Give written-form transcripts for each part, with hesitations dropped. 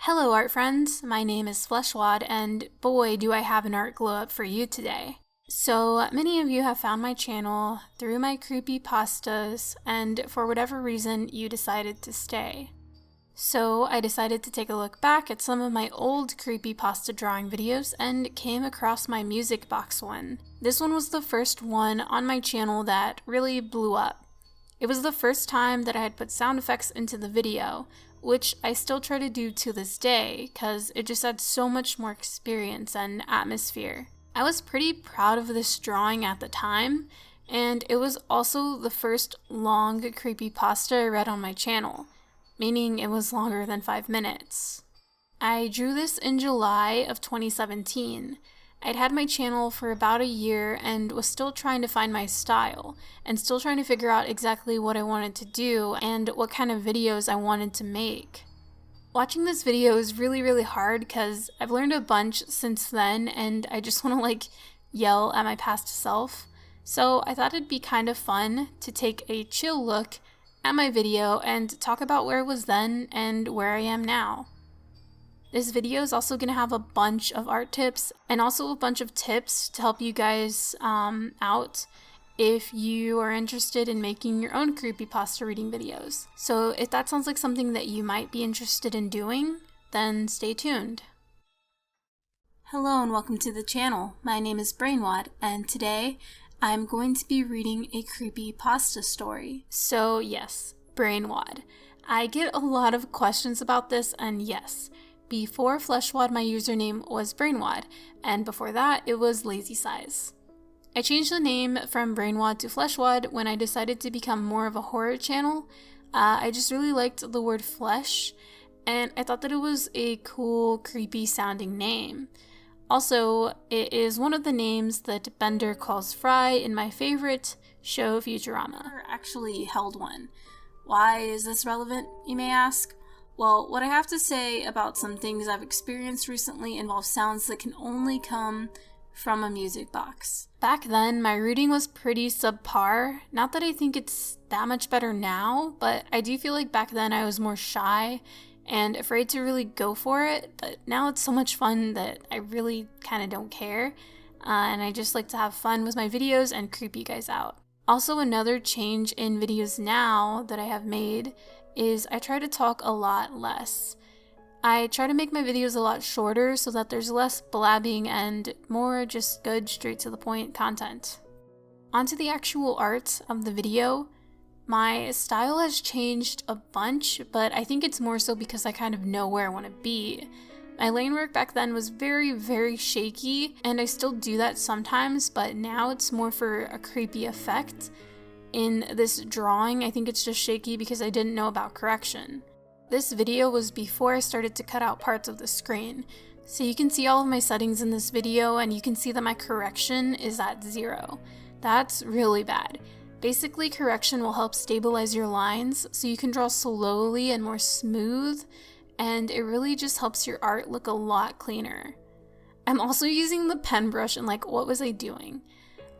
Hello art friends, my name is Fleshwad and boy do I have an art glow up for you today. So many of you have found my channel through my creepypastas and for whatever reason you decided to stay. So I decided to take a look back at some of my old creepypasta drawing videos and came across my music box one. This one was the first one on my channel that really blew up. It was the first time that I had put sound effects into the video, which I still try to do to this day because it just adds so much more experience and atmosphere. I was pretty proud of this drawing at the time, and it was also the first long creepypasta I read on my channel, meaning it was longer than 5 minutes. I drew this in July of 2017. I'd had my channel for about a year and was still trying to find my style and still trying to figure out exactly what I wanted to do and what kind of videos I wanted to make. Watching this video is really hard because I've learned a bunch since then and I just want to yell at my past self. So I thought it'd be kind of fun to take a chill look at my video and talk about where I was then and where I am now. This video is also going to have a bunch of art tips and also a bunch of tips to help you guys out if you are interested in making your own creepypasta reading videos. So if that sounds like something that you might be interested in doing, then stay tuned. Hello and welcome to the channel. My name is Brainwad and today I'm going to be reading a creepypasta story. So yes, Brainwad. I get a lot of questions about this and yes, before Fleshwad, my username was Brainwad, and before that, it was Lazy Size. I changed the name from Brainwad to Fleshwad when I decided to become more of a horror channel. I just really liked the word flesh, and I thought that it was a cool, creepy sounding name. Also, it is one of the names that Bender calls Fry in my favorite show, Futurama. I actually held one. Why is this relevant, you may ask? Well, what I have to say about some things I've experienced recently involve sounds that can only come from a music box. Back then, my reading was pretty subpar. Not that I think it's that much better now, but I do feel like back then I was more shy and afraid to really go for it, but now it's so much fun that I really kind of don't care, and I just like to have fun with my videos and creep you guys out. Also, another change in videos now that I have made is I try to talk a lot less. I try to make my videos a lot shorter so that there's less blabbing and more just good straight to the point content. Onto the actual art of the video. My style has changed a bunch, but I think it's more so because I kind of know where I want to be. My lane work back then was very shaky, and I still do that sometimes, but now it's more for a creepy effect. In this drawing, I think it's just shaky because I didn't know about correction. This video was before I started to cut out parts of the screen. So you can see all of my settings in this video and you can see that my correction is at 0. That's really bad. Basically, correction will help stabilize your lines so you can draw slowly and more smooth, and it really just helps your art look a lot cleaner. I'm also using the pen brush and what was I doing?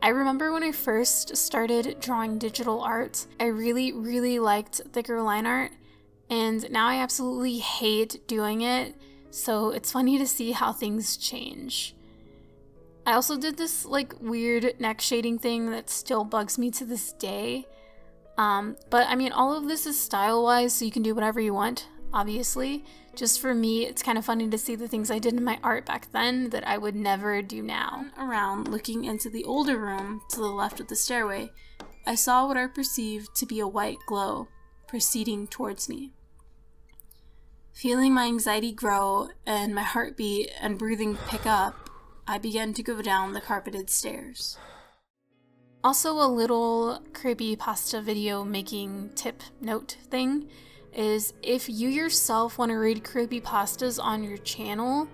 I remember when I first started drawing digital art, I really liked thicker line art, and now I absolutely hate doing it, so it's funny to see how things change. I also did this weird neck shading thing that still bugs me to this day, but I mean all of this is style-wise, so you can do whatever you want, obviously. Just for me, it's kind of funny to see the things I did in my art back then that I would never do now. Around, looking into the older room to the left of the stairway, I saw what I perceived to be a white glow proceeding towards me. Feeling my anxiety grow and my heartbeat and breathing pick up, I began to go down the carpeted stairs. Also, a little creepypasta video making tip note thing is if you yourself want to read creepypastas on your channel,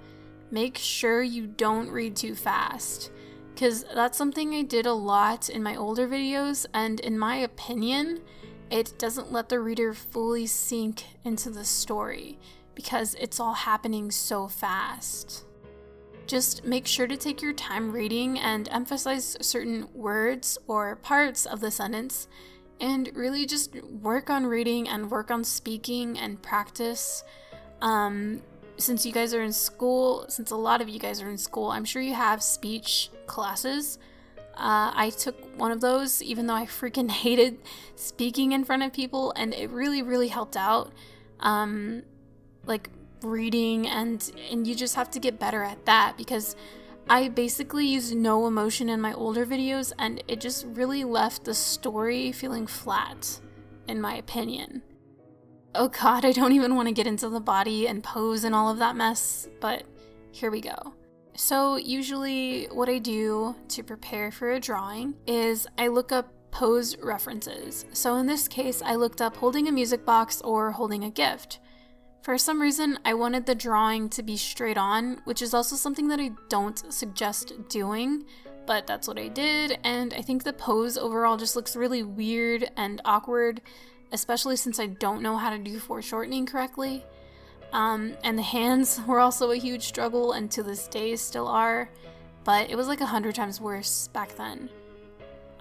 make sure you don't read too fast, because that's something I did a lot in my older videos, and in my opinion, it doesn't let the reader fully sink into the story because it's all happening so fast. Just make sure to take your time reading and emphasize certain words or parts of the sentence, and really just work on reading and work on speaking and practice. since you guys are in school, since a lot of you guys are in school, I'm sure you have speech classes. I took one of those, even though I freaking hated speaking in front of people, and it really, really helped out. Like reading, and you just have to get better at that, because I basically used no emotion in my older videos, and it just really left the story feeling flat, in my opinion. Oh god, I don't even want to get into the body and pose and all of that mess, but here we go. So usually what I do to prepare for a drawing is I look up pose references. So in this case, I looked up holding a music box or holding a gift. For some reason, I wanted the drawing to be straight on, which is also something that I don't suggest doing, but that's what I did, and I think the pose overall just looks really weird and awkward, especially since I don't know how to do foreshortening correctly. And the hands were also a huge struggle, and to this day still are, but it was like 100 times worse back then.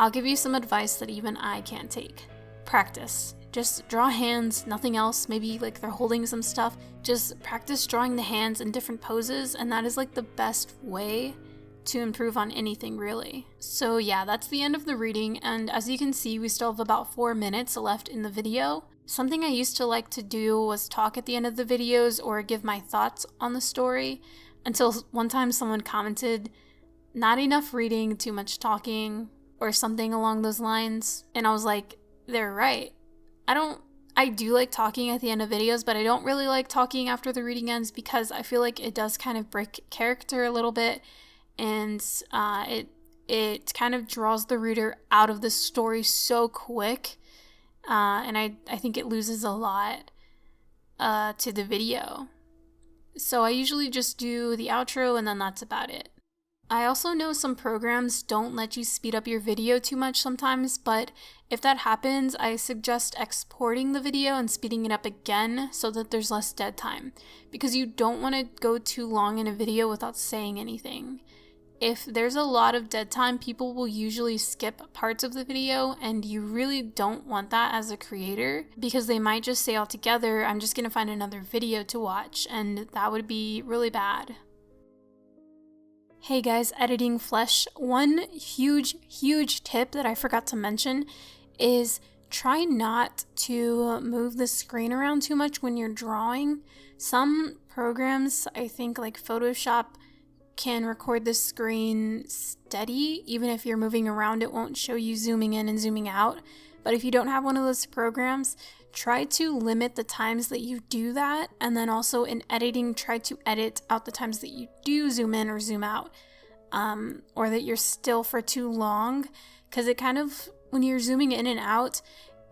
I'll give you some advice that even I can't take. Practice. Just draw hands, nothing else. Maybe like they're holding some stuff. Just practice drawing the hands in different poses, and that is like the best way to improve on anything, really. So yeah, that's the end of the reading, and as you can see, we still have about 4 minutes left in the video. Something I used to like to do was talk at the end of the videos or give my thoughts on the story, until one time someone commented, "Not enough reading, too much talking," or something along those lines, and I was like, they're right. I do like talking at the end of videos, but I don't really like talking after the reading ends, because I feel like it does kind of break character a little bit, and it kind of draws the reader out of the story so quick, and I think it loses a lot to the video. So I usually just do the outro, and then that's about it. I also know some programs don't let you speed up your video too much sometimes, but if that happens, I suggest exporting the video and speeding it up again so that there's less dead time, because you don't want to go too long in a video without saying anything. If there's a lot of dead time, people will usually skip parts of the video, and you really don't want that as a creator, because they might just say altogether, "I'm just gonna find another video to watch," and that would be really bad. Hey guys, editing flesh. One huge tip that I forgot to mention is try not to move the screen around too much when you're drawing. Some programs, I think like Photoshop, can record the screen steady. Even if you're moving around, it won't show you zooming in and zooming out. But if you don't have one of those programs, try to limit the times that you do that, and then also in editing, try to edit out the times that you do zoom in or zoom out, or that you're still for too long, because it kind of, when you're zooming in and out,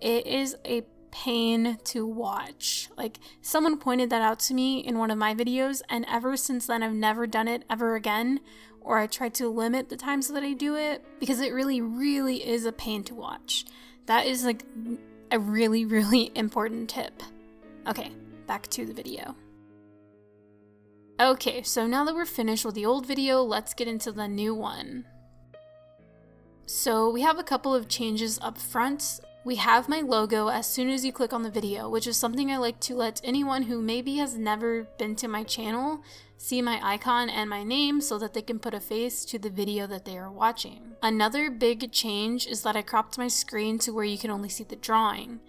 it is a pain to watch. Like, someone pointed that out to me in one of my videos, and ever since then I've never done it ever again, or I try to limit the times that I do it, because it really is a pain to watch. That is like a really important tip. Okay, back to the video. Okay, so now that we're finished with the old video, let's get into the new one. So we have a couple of changes up front. We have my logo as soon as you click on the video, which is something I like to let anyone who maybe has never been to my channel see my icon and my name, so that they can put a face to the video that they are watching. Another big change is that I cropped my screen to where you can only see the drawing.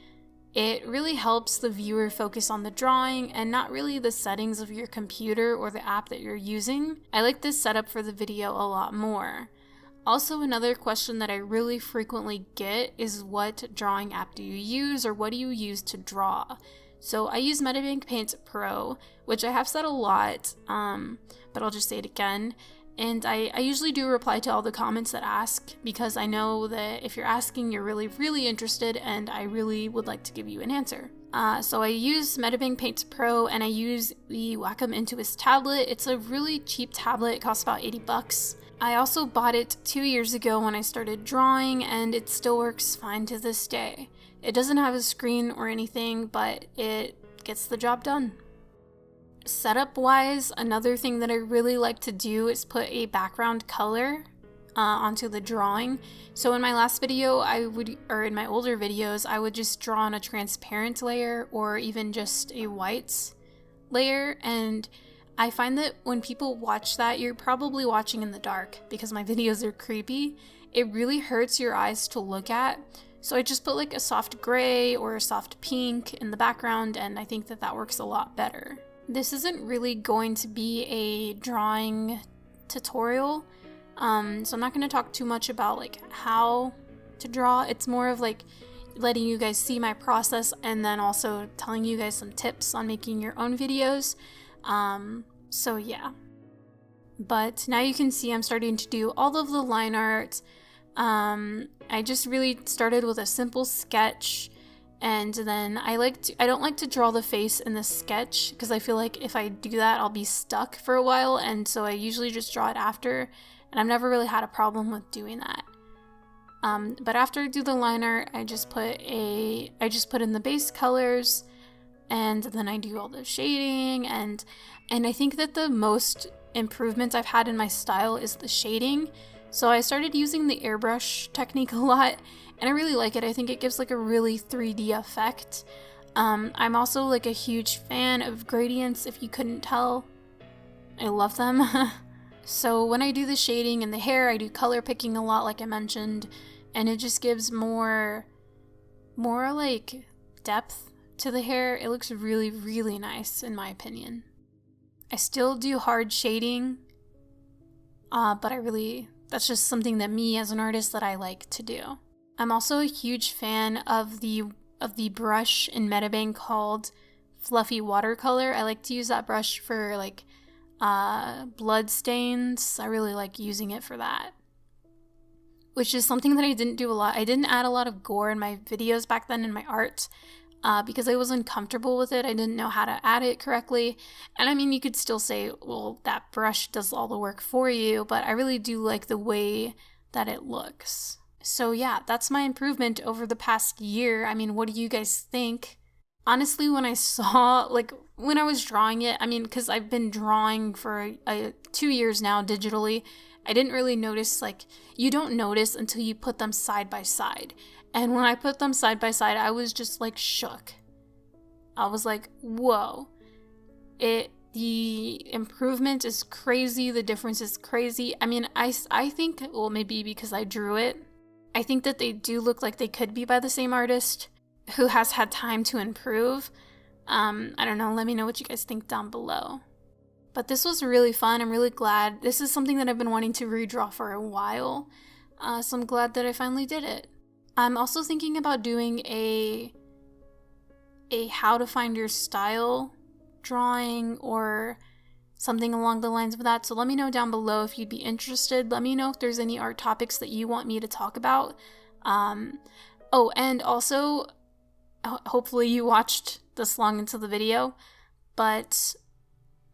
It really helps the viewer focus on the drawing and not really the settings of your computer or the app that you're using. I like this setup for the video a lot more. Also, another question that I really frequently get is, what drawing app do you use, or what do you use to draw? So I use Metabank Paint Pro, which I have said a lot, but I'll just say it again. And I usually do reply to all the comments that ask, because I know that if you're asking, you're really interested, and I really would like to give you an answer. So I use Metabank Paint Pro, and I use the Wacom Intuos tablet. It's a really cheap tablet. It costs about $80. I also bought it 2 years ago when I started drawing, and it still works fine to this day. It doesn't have a screen or anything, but it gets the job done. Setup wise, another thing that I really like to do is put a background color onto the drawing. So in my last video, in my older videos, I would just draw on a transparent layer or even just a white layer, and I find that when people watch that, you're probably watching in the dark because my videos are creepy. It really hurts your eyes to look at. So I just put like a soft gray or a soft pink in the background, and I think that that works a lot better. This isn't really going to be a drawing tutorial, so I'm not going to talk too much about like how to draw. It's more of like letting you guys see my process and then also telling you guys some tips on making your own videos. So yeah. But now you can see I'm starting to do all of the line art. I just really started with a simple sketch, and then I don't like to draw the face in the sketch because I feel like if I do that I'll be stuck for a while, and so I usually just draw it after, and I've never really had a problem with doing that. But after I do the line art, I just put in the base colors, and then I do all the shading, and I think that the most improvements I've had in my style is the shading. So I started using the airbrush technique a lot, and I really like it. I think it gives like a really 3D effect. I'm also like a huge fan of gradients, if you couldn't tell. I love them. So when I do the shading and the hair, I do color picking a lot, like I mentioned, and it just gives more like depth to the hair. It looks really, really nice in my opinion. I still do hard shading, but that's just something that me as an artist that I like to do. I'm also a huge fan of the brush in Metabank called Fluffy Watercolor. I like to use that brush for like blood stains. I really like using it for that, which is something that I didn't do a lot. I didn't add a lot of gore in my videos back then in my art because I wasn't comfortable with it. I didn't know how to add it correctly. And I mean, you could still say, well, that brush does all the work for you, but I really do like the way that it looks. So yeah, that's my improvement over the past year. I mean, what do you guys think? Honestly, when I was drawing it, I mean, because I've been drawing for 2 years now digitally, I didn't really notice, like, you don't notice until you put them side by side. And when I put them side by side, I was just like shook. I was like, whoa. The improvement is crazy. The difference is crazy. I mean, I think, well, maybe because I drew it, I think that they do look like they could be by the same artist who has had time to improve. I don't know. Let me know what you guys think down below. But this was really fun. I'm really glad. This is something that I've been wanting to redraw for a while. So I'm glad that I finally did it. I'm also thinking about doing a how to find your style drawing or something along the lines of that. So let me know down below if you'd be interested. Let me know if there's any art topics that you want me to talk about. Oh, and also, hopefully you watched this long into the video, but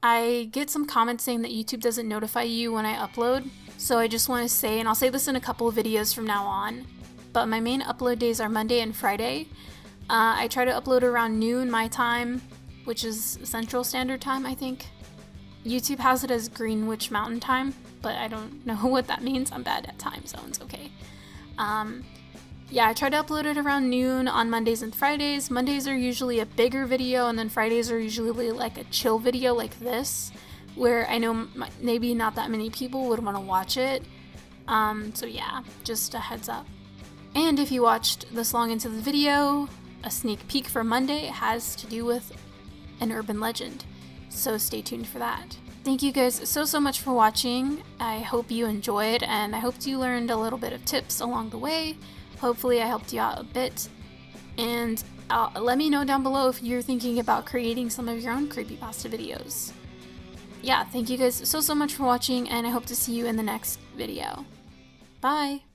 I get some comments saying that YouTube doesn't notify you when I upload. So I just want to say, and I'll say this in a couple of videos from now on, but my main upload days are Monday and Friday. I try to upload around noon my time, which is Central Standard Time, I think. YouTube has it as Greenwich Mountain Time, but I don't know what that means. I'm bad at time zones, okay? Yeah, I try to upload it around noon on Mondays and Fridays. Mondays are usually a bigger video, and then Fridays are usually like a chill video like this, where I know maybe not that many people would want to watch it. So yeah, just a heads up. And if you watched this long into the video, a sneak peek for Monday has to do with an urban legend. So stay tuned for that. Thank you guys so much for watching. I hope you enjoyed, and I hope you learned a little bit of tips along the way. Hopefully I helped you out a bit. And let me know down below if you're thinking about creating some of your own creepypasta videos. Yeah, thank you guys so much for watching, and I hope to see you in the next video. Bye!